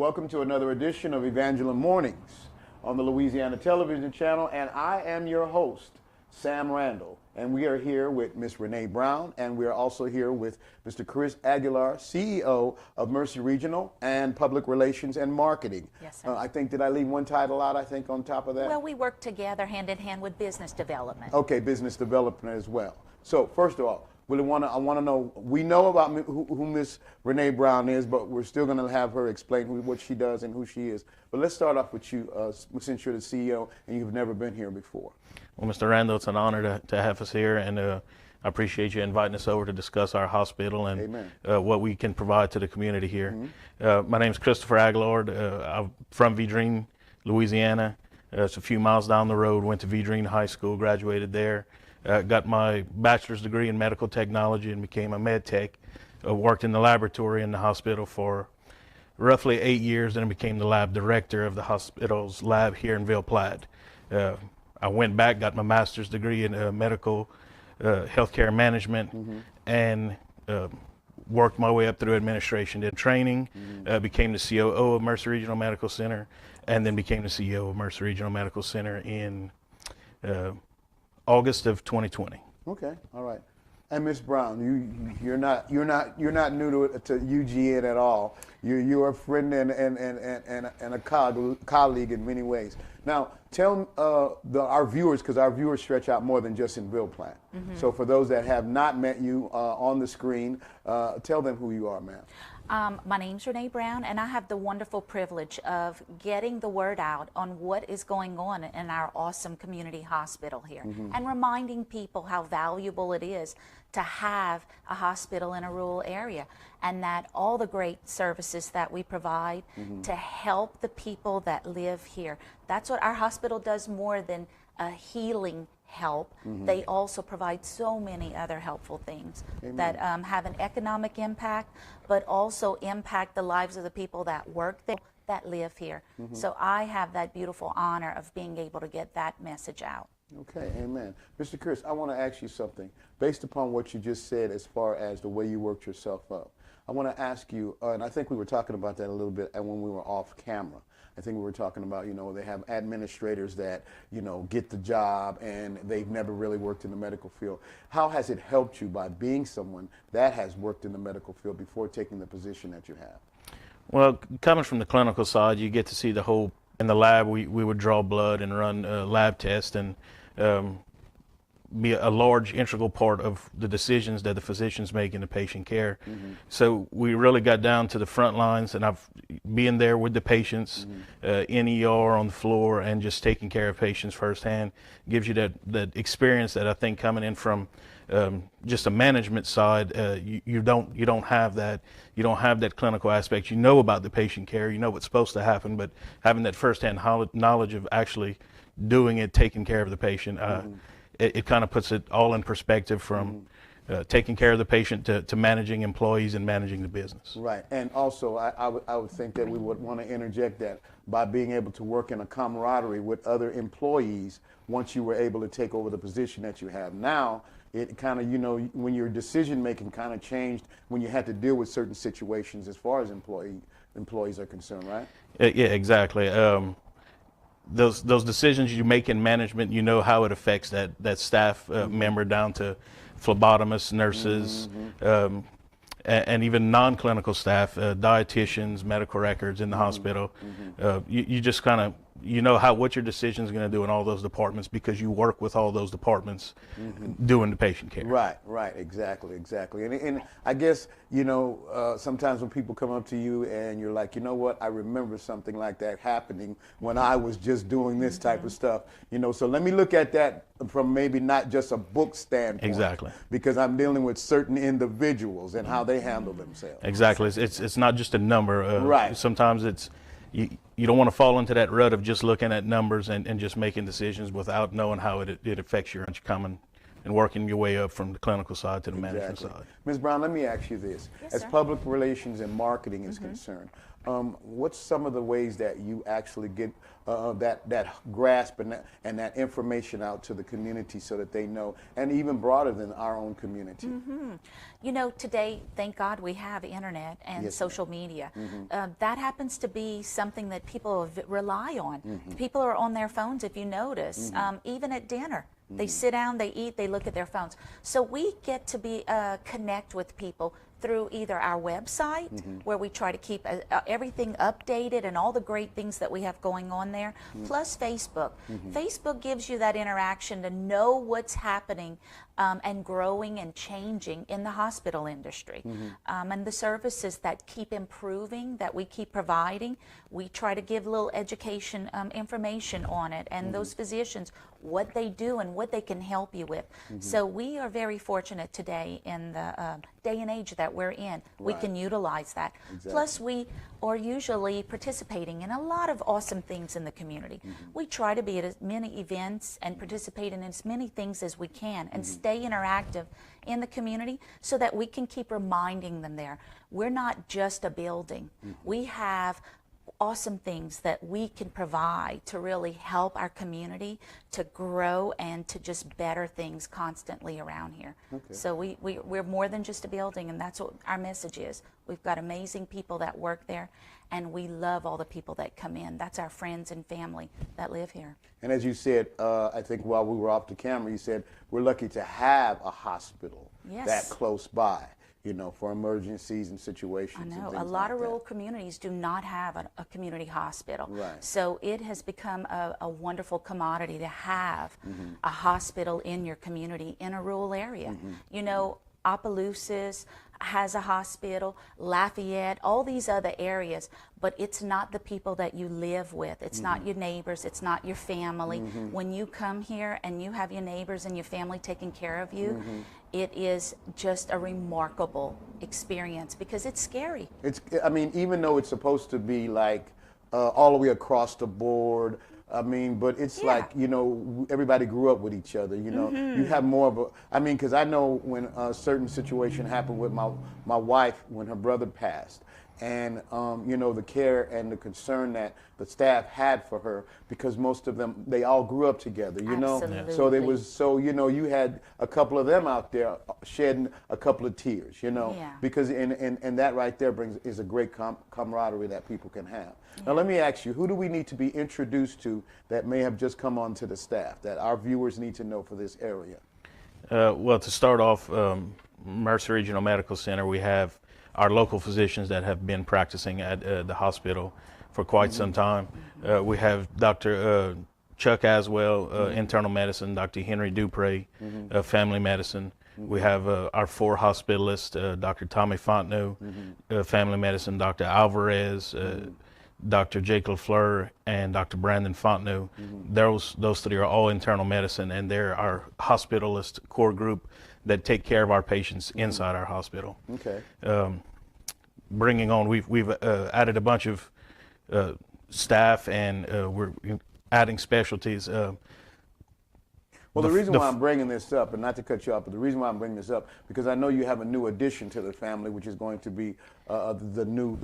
Welcome to another edition of Evangeline Mornings on the Louisiana television channel, and I am your host, Sam Randall, and we are here with Miss Renee Brown, and we are also here with Mr. Kristopher Aguillard, CEO of Mercy Regional and Public Relations and Marketing. Yes, sir. I think, did I leave one title out, I think, on top of that? Well, we work together hand in hand with business development. Okay, business development as well. So, first of all, I want to know, we know about who Miss Renee Brown is, but we're still going to have her explain what she does and who she is. But let's start off with you, since you're the CEO and you've never been here before. Well, Mr. Randall, it's an honor to have us here, and I appreciate you inviting us over to discuss our hospital and what we can provide to the community here. My name is Kristopher Aguillard. I'm from Vidrine, Louisiana. It's a few miles down the road. Went to Vidrine High School, graduated there. Got my bachelor's degree in medical technology and became a med tech. Worked in the laboratory in the hospital for roughly 8 years, and became the lab director of the hospital's lab here in Ville Platte. I went back, got my master's degree in medical healthcare management, and worked my way up through administration, did training, became the COO of Mercy Regional Medical Center, and then became the CEO of Mercy Regional Medical Center in August of 2020. Okay, all right. And Miss Brown, you're not new to UGN at all. You're a friend and a colleague in many ways. Now, tell our viewers, because our viewers stretch out more than just in Ville Platte. So for those that have not met you on the screen, tell them who you are, ma'am. My name's Renee Brown, and I have the wonderful privilege of getting the word out on what is going on in our awesome community hospital here, and reminding people how valuable it is to have a hospital in a rural area, and that all the great services that we provide to help the people that live here. That's what our hospital does, more than a healing help. They also provide so many other helpful things that have an economic impact, but also impact the lives of the people that work there, that live here. So I have that beautiful honor of being able to get that message out. Okay, amen. Mr. Chris, I want to ask you something. Based upon what you just said as far as the way you worked yourself up, I want to ask you, and I think we were talking about that a little bit when we were off camera. I think we were talking about, they have administrators that, get the job and they've never really worked in the medical field. How has it helped you by being someone that has worked in the medical field before taking the position that you have? Well, coming from the clinical side, you get to see the whole, in the lab, we would draw blood and run lab tests and be a large integral part of the decisions that the physicians make in the patient care. So we really got down to the front lines, and I've been there with the patients in ER, on the floor, and just taking care of patients firsthand gives you that experience that I think coming in from just a management side, you don't have that. You don't have that clinical aspect. You know about the patient care, you know what's supposed to happen, but having that firsthand knowledge of actually doing it, taking care of the patient, it kind of puts it all in perspective, from taking care of the patient to managing employees and managing the business. Right, and also I would think that we would want to interject that by being able to work in a camaraderie with other employees once you were able to take over the position that you have now. It kind of, when your decision making kind of changed when you had to deal with certain situations as far as employees are concerned, right? Yeah, exactly. Those decisions you make in management, how it affects that staff member down to phlebotomists, nurses, and even non-clinical staff, dietitians, medical records in the hospital. You just kind of, what your decision is going to do in all those departments, because you work with all those departments doing the patient care. Right, exactly. And I guess, sometimes when people come up to you and you're like, what, I remember something like that happening when I was just doing this type of stuff, so let me look at that from maybe not just a book standpoint. Exactly. Because I'm dealing with certain individuals and how they handle themselves. Exactly. It's not just a number. Right. Sometimes it's, you don't want to fall into that rut of just looking at numbers and just making decisions without knowing how it affects your common and working your way up from the clinical side to the management side. Ms. Brown, let me ask you this. Yes, as sir. public relations and marketing is concerned, what's some of the ways that you actually get that grasp and that information out to the community so that they know, and even broader than our own community? You know, today, thank God we have internet and Yes, social media. That happens to be something that people rely on. People are on their phones, if you notice, even at dinner. They sit down, they eat, they look at their phones. So we get to be connect with people through either our website, where we try to keep everything updated and all the great things that we have going on there, plus Facebook. Facebook gives you that interaction to know what's happening and growing and changing in the hospital industry. And the services that keep improving, that we keep providing, we try to give little education information on it, and those physicians, what they do and what they can help you with. So we are very fortunate today in the day and age that we're in. We can utilize that. Plus we are usually participating in a lot of awesome things in the community. We try to be at as many events and participate in as many things as we can and stay interactive in the community so that we can keep reminding them there. We're not just a building. We have awesome things that we can provide to really help our community to grow and to just better things constantly around here. So we're more than just a building, and that's what our message is. We've got amazing people that work there, and we love all the people that come in. That's our friends and family that live here. And as you said, I think while we were off the camera, you said we're lucky to have a hospital that close by, you know, for emergencies and situations. I know. And things A lot like of that. rural communities do not have a community hospital. Right. So it has become a wonderful commodity to have a hospital in your community in a rural area. You know, Opelousas has a hospital, Lafayette, all these other areas, but it's not the people that you live with. It's not your neighbors. It's not your family. When you come here and you have your neighbors and your family taking care of you, it is just a remarkable experience because it's scary. I mean, even though it's supposed to be like all the way across the board, I mean, but it's like, you know, everybody grew up with each other, you know. You have more of a, I mean, because I know when a certain situation happened with my wife when her brother passed. And, you know, the care and the concern that the staff had for her, because most of them, they all grew up together, you know. So there was, so, you know, you had a couple of them out there shedding a couple of tears, you know, because, and that right there is a great camaraderie that people can have. Now, let me ask you, who do we need to be introduced to that may have just come onto the staff that our viewers need to know for this area? Well, to start off, Mercer Regional Medical Center, we have our local physicians that have been practicing at the hospital for quite some time. We have Dr. Chuck Aswell, internal medicine, Dr. Henry Dupre, family medicine. We have our 4 hospitalists, Dr. Tommy Fontenot, family medicine, Dr. Alvarez, Dr. Jake LaFleur, and Dr. Brandon Fontenot. Those 3 are all internal medicine, and they're our hospitalist core group that take care of our patients inside our hospital. Bringing on, we've added a bunch of staff, and we're adding specialties. Well, the reason why I'm bringing this up, and not to cut you off, but the reason why I'm bringing this up, because I know you have a new addition to the family, which is going to be the new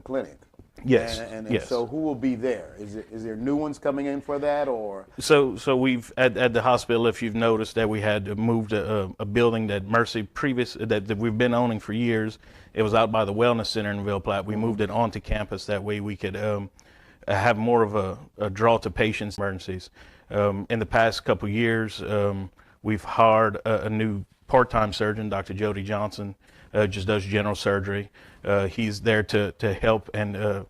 clinic. Yes. And yes. So who will be there? Is there new ones coming in for that, or? So we've at the hospital, if you've noticed, that we had moved a building that Mercy that we've been owning for years. It was out by the Wellness Center in Ville Platte. We moved it onto campus. That way we could have more of a draw to patients' emergencies. In the past couple years, we've hired a new part-time surgeon, Dr. Jody Johnson, just does general surgery. He's there to help and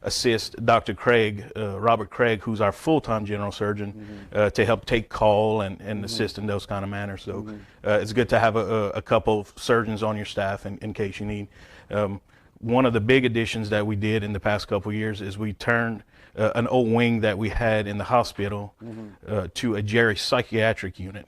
assist Dr. Craig, Robert Craig, who's our full-time general surgeon, to help take call and assist in those kind of manners. So it's good to have a couple of surgeons on your staff in case you need. One of the big additions that we did in the past couple of years is we turned an old wing that we had in the hospital to a geri psychiatric unit.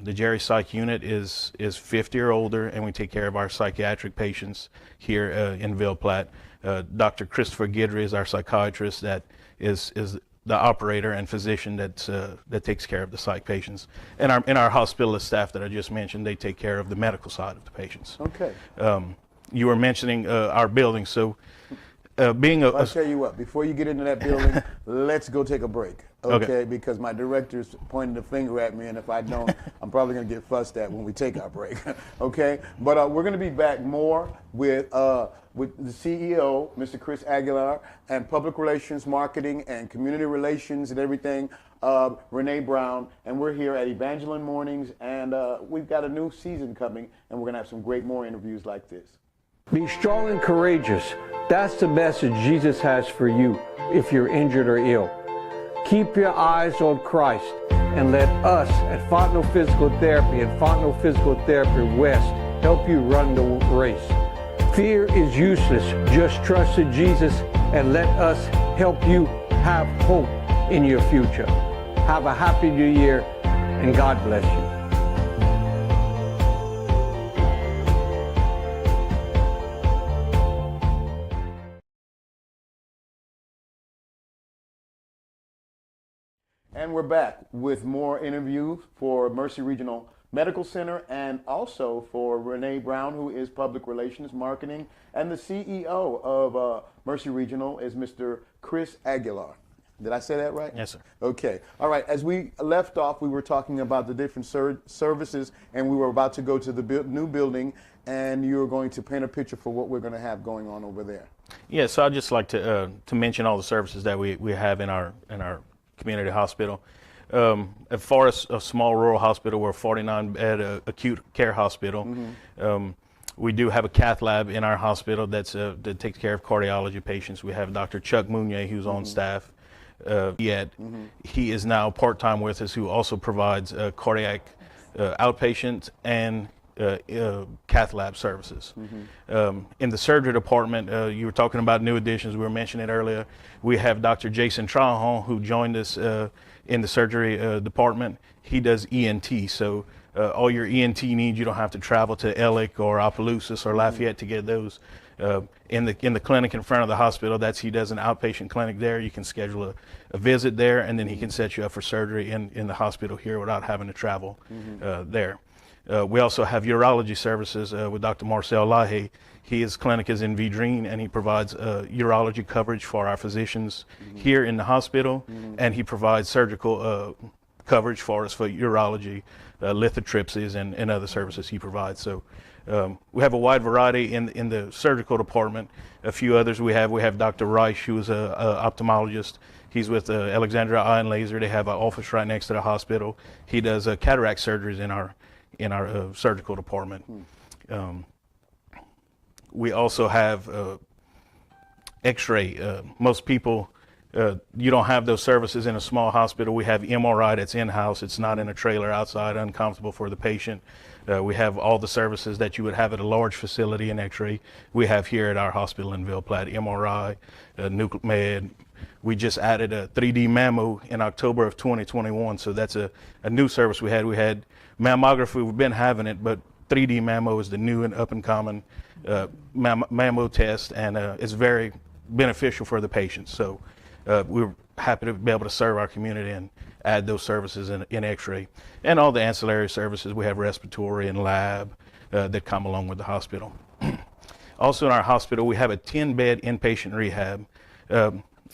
The geri psych unit is 50 or older, and we take care of our psychiatric patients here in Ville Platte. Dr. Kristopher Aguillard is our psychiatrist that is operator and physician that takes care of the psych patients. And our hospitalist staff that I just mentioned, they take care of the medical side of the patients. Okay. You were mentioning our building, so I'll tell you what, before you get into that building, let's go take a break, okay? Because my director's pointing the finger at me, and if I don't, I'm probably going to get fussed at when we take our break, okay? But we're going to be back more with the CEO, Mr. Chris Aguillard, and public relations, marketing, and community relations and everything, Renee Brown, and we're here at Evangeline Mornings, and we've got a new season coming, and we're going to have some great more interviews like this. Be strong and courageous. That's the message Jesus has for you if you're injured or ill. Keep your eyes on Christ and let us at Fontenot Physical Therapy and Fontenot Physical Therapy West help you run the race. Fear is useless. Just trust in Jesus and let us help you have hope in your future. Have a happy new year and God bless you. And we're back with more interviews for Mercy Regional Medical Center and also for Renee Brown, who is Public Relations Marketing, and the CEO of Mercy Regional is Mr. Chris Aguillard. Did I say that right? Yes, sir. Okay. All right. As we left off, we were talking about the different services, and we were about to go to the new building, and you were going to paint a picture for what we're going to have going on over there. Yeah, so I'd just like to mention all the services that we have in our community hospital. As far as a small rural hospital, we're a 49-bed acute care hospital. Mm-hmm. We do have a cath lab in our hospital that takes care of cardiology patients. We have Dr. Chuck Mounier, who's on staff. He is now part-time with us, who also provides cardiac outpatient and cath lab services. In the surgery department, you were talking about new additions. We were mentioning it earlier. We have Dr. Jason Trahan, who joined us in the surgery department. He does ENT, so all your ENT needs, you don't have to travel to Ellick or Opelousas or Lafayette to get those. In the clinic in front of the hospital, he does an outpatient clinic there. You can schedule a visit there, and then he can set you up for surgery in the hospital here without having to travel there. We also have urology services with Dr. Marcel Lahaye. His clinic is in Vidrine, and he provides urology coverage for our physicians here in the hospital, and he provides surgical coverage for us for urology, lithotripsies, and other services he provides. So we have a wide variety in the surgical department. A few others we have Dr. Reich, who is an ophthalmologist. He's with Alexandria Eye and Laser. They have an office right next to the hospital. He does cataract surgeries in our surgical department. We also have X-ray. Most people, you don't have those services in a small hospital. We have MRI that's in-house. It's not in a trailer outside, uncomfortable for the patient. We have all the services that you would have at a large facility in X-ray. We have here at our hospital in Ville Platte, MRI, nuclear med. We just added a 3D mammo in October of 2021, so that's a new service we had. We had mammography, we've been having it, but 3D mammo is the new and up and coming mammo test, and it's very beneficial for the patients. So we're happy to be able to serve our community and add those services in X-ray. And all the ancillary services, we have respiratory and lab that come along with the hospital. Also in our hospital, we have a 10-bed inpatient rehab.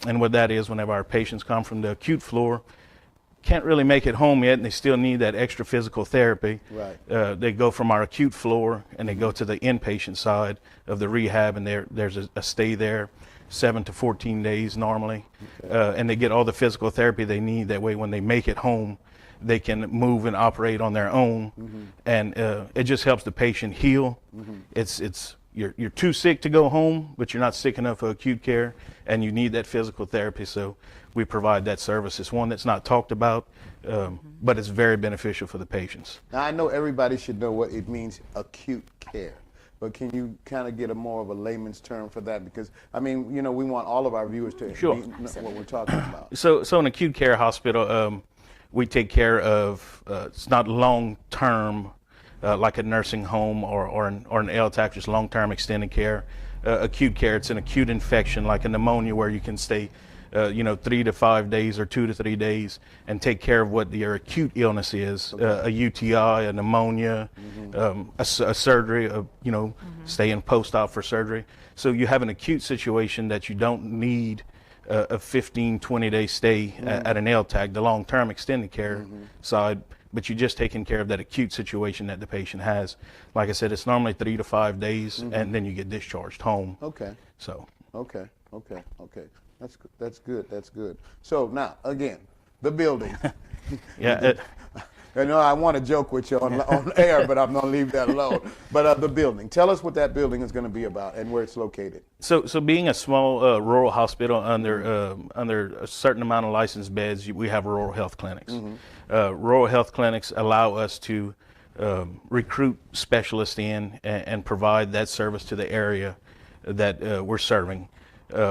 And what that is, whenever our patients come from the acute floor, can't really make it home yet, and they still need that extra physical therapy. Right. They go from our acute floor and they go to the inpatient side of the rehab, and there's a stay there, 7 to 14 days normally. Okay. And they get all the physical therapy they need. That way, when they make it home, they can move and operate on their own. And it just helps the patient heal. You're too sick to go home, but you're not sick enough for acute care, and you need that physical therapy. So we provide that service. It's one that's not talked about, but it's very beneficial for the patients. Now, I know everybody should know what it means, acute care. But can you kind of get a more of a layman's term for that? Because, I mean, you know, we want all of our viewers to know what we're talking about. So an acute care hospital, we take care of, it's not long-term, like a nursing home or an LTAC, just long-term extended care. Acute care, it's an acute infection like a pneumonia where you can stay 3 to 5 days or 2 to 3 days, and take care of what your acute illness is, a UTI, a pneumonia, a surgery, stay in post-op for surgery. So you have an acute situation that you don't need a 15, 20-day stay at an LTAC, the long-term extended care side, but you're just taking care of that acute situation that the patient has. Like I said, it's normally 3 to 5 days, and then you get discharged home. Okay. So. Okay. That's good. So now, again, the building. Yeah. I know I want to joke with you on air, but I'm going to leave that alone. But the building. Tell us what that building is going to be about and where it's located. So being a small rural hospital under a certain amount of licensed beds, we have rural health clinics. Rural health clinics allow us to recruit specialists in and provide that service to the area that we're serving.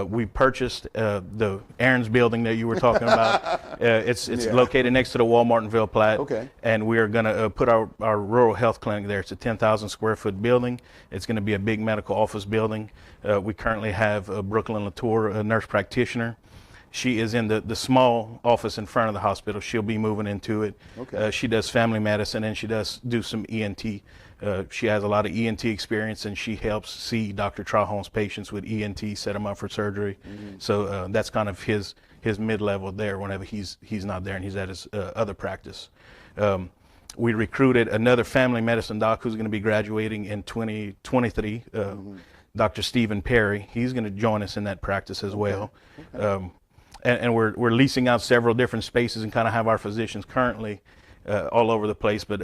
We purchased the Aaron's building that you were talking about. It's located next to the Walmart in Ville Platte. Okay. And we are going to put our rural health clinic there. It's a 10,000 square foot building. It's going to be a big medical office building. We currently have Brooklyn Latour, a nurse practitioner. She is in the small office in front of the hospital. She'll be moving into it. Okay. She does family medicine, and she does do some ENT. She has a lot of ENT experience, and she helps see Dr. Traholm's patients with ENT, set them up for surgery. So that's kind of his mid-level there whenever he's not there and he's at his other practice. We recruited another family medicine doc who's going to be graduating in 2023, Dr. Stephen Perry. He's going to join us in that practice as well. And we're leasing out several different spaces and kind of have our physicians currently all over the place, but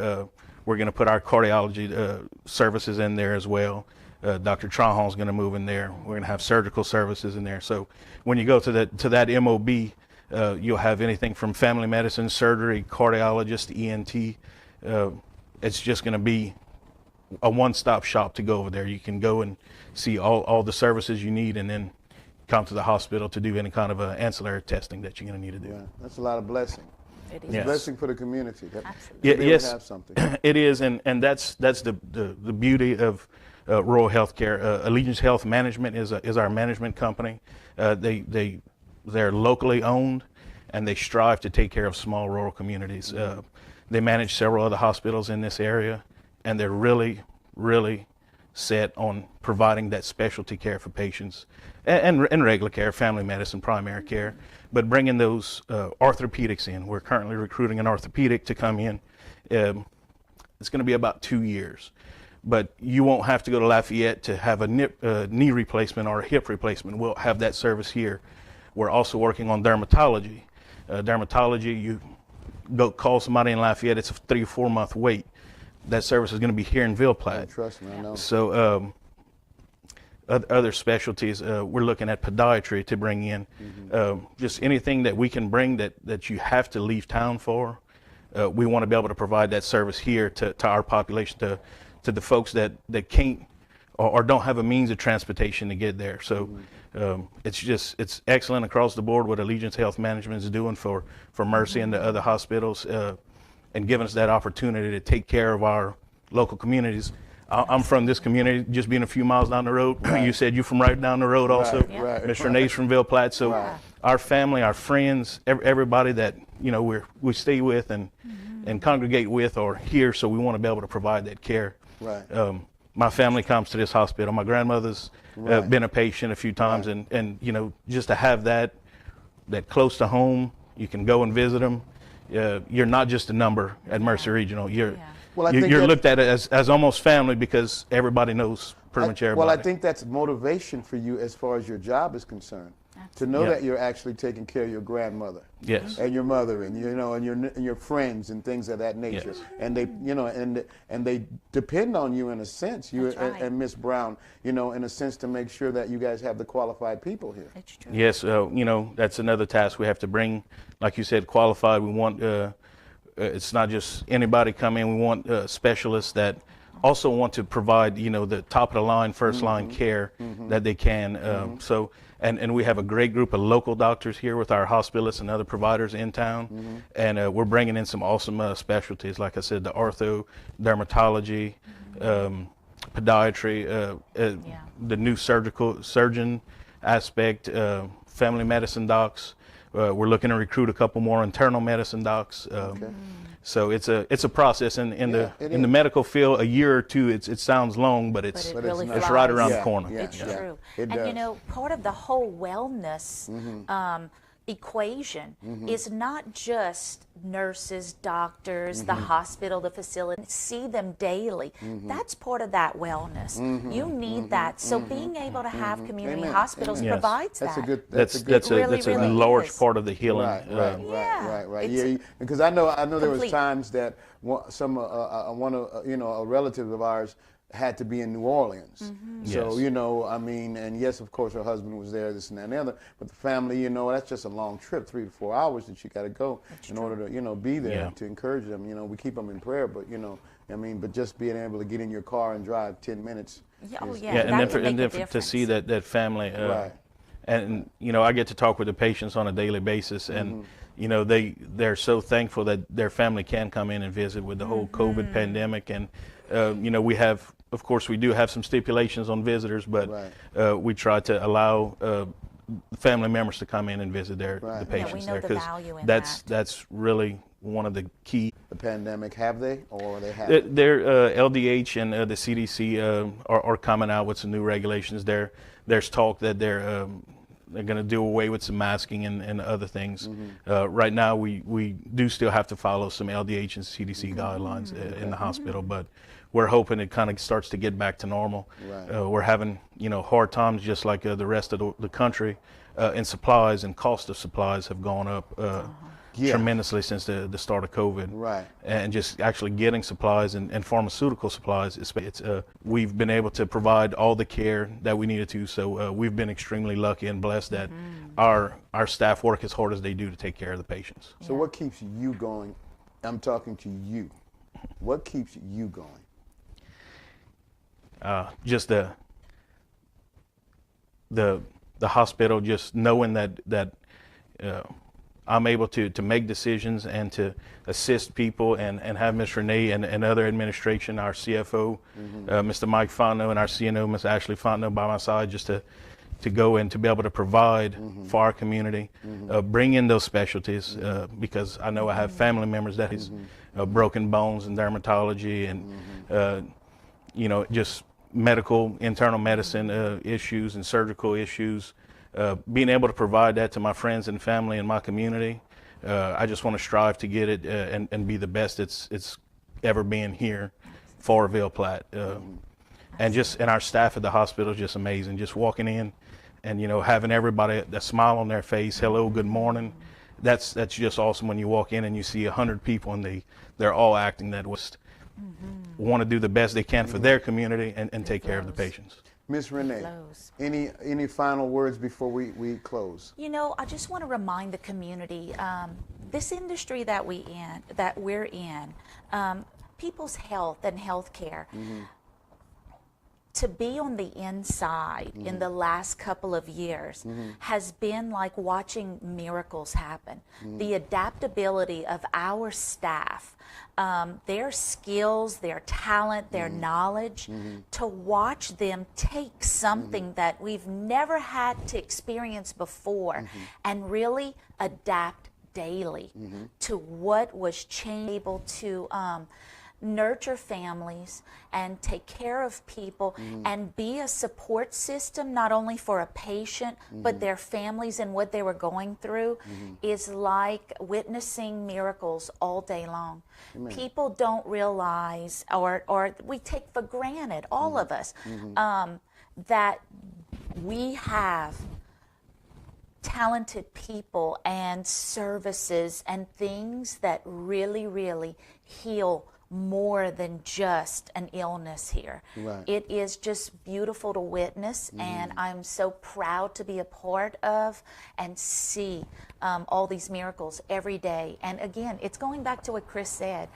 we're going to put our cardiology services in there as well. Dr. Traholm's going to move in there. We're going to have surgical services in there. So when you go to that MOB, you'll have anything from family medicine, surgery, cardiologist, ENT. It's just going to be a one-stop shop to go over there. You can go and see all the services you need, and then come to the hospital to do any kind of ancillary testing that you're going to need to do. Yeah, that's a lot of blessing. It is. It's a blessing for the community. Absolutely. Yes, have something. it is, and that's the beauty of rural healthcare. Allegiance Health Management is our management company. They're locally owned, and they strive to take care of small rural communities. They manage several other hospitals in this area, and they're really set on providing that specialty care for patients and regular care, family medicine, primary care, but bringing those orthopedics in. We're currently recruiting an orthopedic to come in. It's going to be about 2 years, but you won't have to go to Lafayette to have a knee replacement or a hip replacement. We'll have that service here. We're also working on dermatology. Dermatology, you go call somebody in Lafayette, it's a 3 or 4 month wait. That service is going to be here in Ville Platte. Trust me, I know. So other specialties, we're looking at podiatry to bring in. Just anything that we can bring that you have to leave town for. We want to be able to provide that service here to our population, to the folks that can't or don't have a means of transportation to get there. So it's excellent across the board what Allegiance Health Management is doing for Mercy and the other hospitals, and giving us that opportunity to take care of our local communities. I'm from this community, just being a few miles down the road. Right. You said you're from right down the road also. Right. Ms. Renee's from Ville Platte. So our family, our friends, everybody that we stay with and congregate with are here, so we want to be able to provide that care. Right. My family comes to this hospital. My grandmother's been a patient a few times, and just to have that close to home, you can go and visit them. You're not just a number at Mercy Regional. You're looked at as almost family because everybody knows pretty much everybody. Well, I think that's motivation for you as far as your job is concerned. To know that you're actually taking care of your grandmother, and your mother, and and your friends and things of that nature, and they and they depend on you in a sense. You and Miss Brown, in a sense, to make sure that you guys have the qualified people here. That's true. Yes, that's another task we have to bring. Like you said, qualified. We want it's not just anybody come in. We want specialists that also want to provide the top of the line, first line care that they can. So. And we have a great group of local doctors here with our hospitalists and other providers in town. And we're bringing in some awesome specialties, like I said, the ortho, dermatology, podiatry, the new surgeon aspect, family medicine docs. We're looking to recruit a couple more internal medicine docs. So it's a process in the medical field. A year or two, it sounds long, but it's really it's right around the corner. It's true. It and does. you know, part of the whole wellness equation is not just nurses, doctors, the hospital, the facility. See them daily. That's part of that wellness. You need that. So being able to have community hospitals provides that's that. That's a large part of the healing. Right. Yeah, because I know there was times that a relative of ours had to be in New Orleans. So, you know, I mean, and yes, of course, her husband was there, this and that and the other, but the family, you know, that's just a long trip, 3 to 4 hours that you got to go in order to, you know, be there to encourage them. You know, we keep them in prayer, but, you know, I mean, but just being able to get in your car and drive 10 minutes. And then to see that family, and, you know, I get to talk with the patients on a daily basis, and, you know, they're so thankful that their family can come in and visit with the whole COVID pandemic. And, you know, of course, we do have some stipulations on visitors, but we try to allow family members to come in and visit the patients there, because that's really one of the key. The pandemic, have they, or they haven't? Their LDH and the CDC are coming out with some new regulations. There's talk that they're going to do away with some masking and other things. Right now, we do still have to follow some LDH and CDC guidelines in the hospital, but we're hoping it kind of starts to get back to normal. We're having, you know, hard times just like the rest of the country, and supplies and cost of supplies have gone up tremendously since the start of COVID. And just actually getting supplies and pharmaceutical supplies, we've been able to provide all the care that we needed to. So we've been extremely lucky and blessed that our staff work as hard as they do to take care of the patients. So what keeps you going? I'm talking to you. What keeps you going? Just the hospital, just knowing that I'm able to make decisions and to assist people, and have Ms. Renee and other administration, our CFO, Mr. Mike Fontenot, and our CNO, Ms. Ashley Fontenot, by my side, just to go and to be able to provide for our community, bring in those specialties, because I know I have family members that is broken bones and dermatology and you know, just medical, internal medicine issues and surgical issues. Being able to provide that to my friends and family and my community, I just want to strive to get it and be the best it's ever been here for Ville Platte. And our staff at the hospital is just amazing. Just walking in and, you know, having everybody a smile on their face, hello, good morning. That's just awesome when you walk in and you see 100 people and they're all acting that way. Want to do the best they can for their community and take care of the patients. Ms. Renee, any final words before we close? You know, I just want to remind the community, this industry that we're in, people's health and health care, to be on the inside in the last couple of years has been like watching miracles happen. The adaptability of our staff, their skills, their talent, their knowledge, to watch them take something that we've never had to experience before and really adapt daily to what was changed, able to nurture families and take care of people and be a support system not only for a patient but their families and what they were going through is like witnessing miracles all day long. People don't realize, or we take for granted, all of us, that we have talented people and services and things that really, really heal more than just an illness here. It is just beautiful to witness, and I'm so proud to be a part of and see all these miracles every day. And again, it's going back to what Chris said.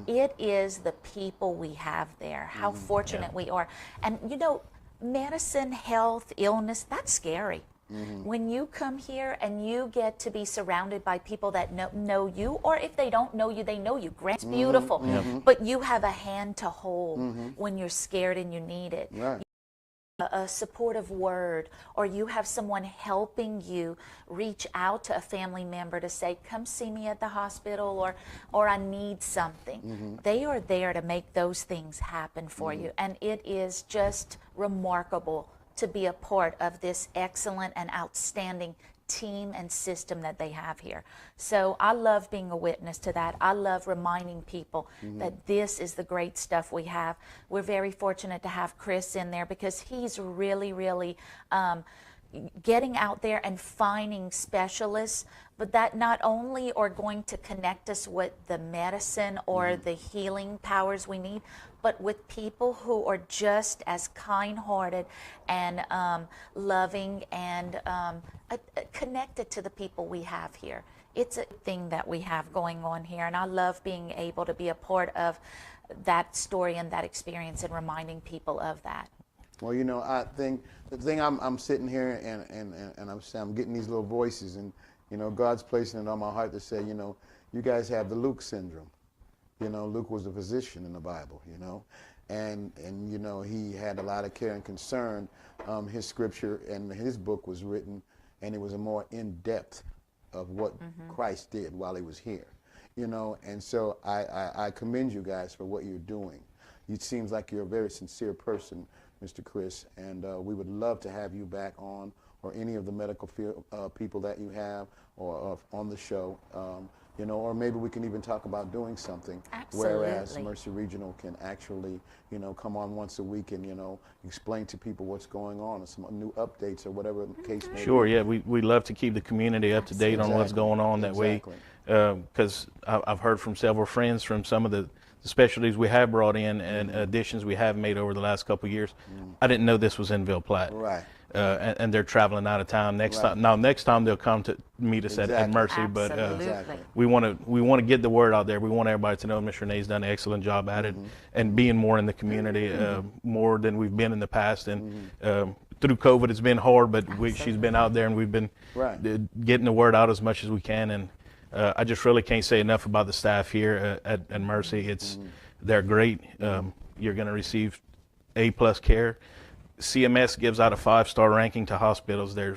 It is the people we have there, how fortunate we are. And you know, medicine, health, illness, that's scary. When you come here and you get to be surrounded by people that know you, or if they don't know you, they know you. Great, it's beautiful. But you have a hand to hold when you're scared and you need it. a supportive word, or you have someone helping you reach out to a family member to say, come see me at the hospital, or I need something. They are there to make those things happen for you. And it is just remarkable to be a part of this excellent and outstanding team and system that they have here. So I love being a witness to that. I love reminding people that this is the great stuff we have. We're very fortunate to have Chris in there because he's really getting out there and finding specialists, but that not only are going to connect us with the medicine or the healing powers we need, but with people who are just as kind-hearted and loving and connected to the people we have here. It's a thing that we have going on here, and I love being able to be a part of that story and that experience and reminding people of that. Well, you know, I think the thing I'm sitting here and I'm getting these little voices, and you know, God's placing it on my heart to say, you know, you guys have the Luke syndrome. You know, Luke was a physician in the Bible, you know, and you know, he had a lot of care and concern. His scripture and his book was written, and it was a more in-depth of what Christ did while he was here, you know, and so I commend you guys for what you're doing. It seems like you're a very sincere person, Mr. Chris, and we would love to have you back on, or any of the medical field, people that you have, or on the show. You know, or maybe we can even talk about doing something. Absolutely. Whereas Mercy Regional can actually, you know, come on once a week and, you know, explain to people what's going on, or some new updates, or whatever the case may be. Sure, yeah, we love to keep the community up to date on what's going on. That way, because I've heard from several friends from some of the specialties we have brought in and additions we have made over the last couple of years. I didn't know this was in Ville Platte. Right. And they're traveling out of town next time. Now, next time they'll come to meet us at Mercy. Absolutely. But we want to get the word out there. We want everybody to know Ms. Renee's done an excellent job at it, and being more in the community, more than we've been in the past. And through COVID, it's been hard, but she's been out there, and we've been getting the word out as much as we can. And I just really can't say enough about the staff here at Mercy. They're great. You're going to receive A+ care. CMS gives out a 5-star ranking to hospitals. There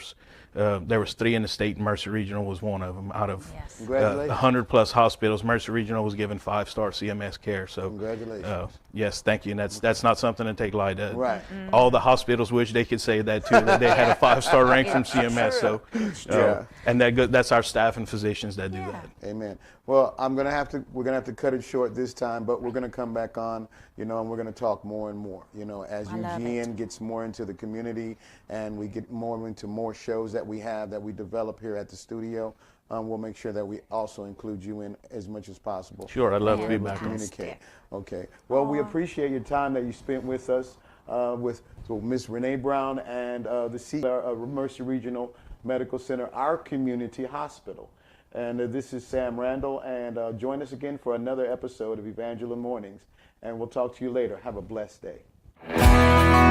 was 3 in the state, and Mercy Regional was one of them. Out of 100+ hospitals, Mercy Regional was given 5-star CMS care. So congratulations. Yes, thank you. And that's not something to take light. Right. All the hospitals wish they could say that too, that they had a 5-star rank from CMS. So and that's our staff and physicians that do that. Amen. Well, we're gonna have to cut it short this time, but we're gonna come back on, you know, and we're gonna talk more and more, you know, as Eugene gets more into the community and we get more into more shows that we have that we develop here at the studio. We'll make sure that we also include you in as much as possible. Sure, I'd love to be back. Communicate. Okay. Well, we appreciate your time that you spent with us, with Ms. Renee Brown and the CEO of Mercy Regional Medical Center, our community hospital. And this is Sam Randall, and join us again for another episode of Evangeline Mornings. And we'll talk to you later. Have a blessed day.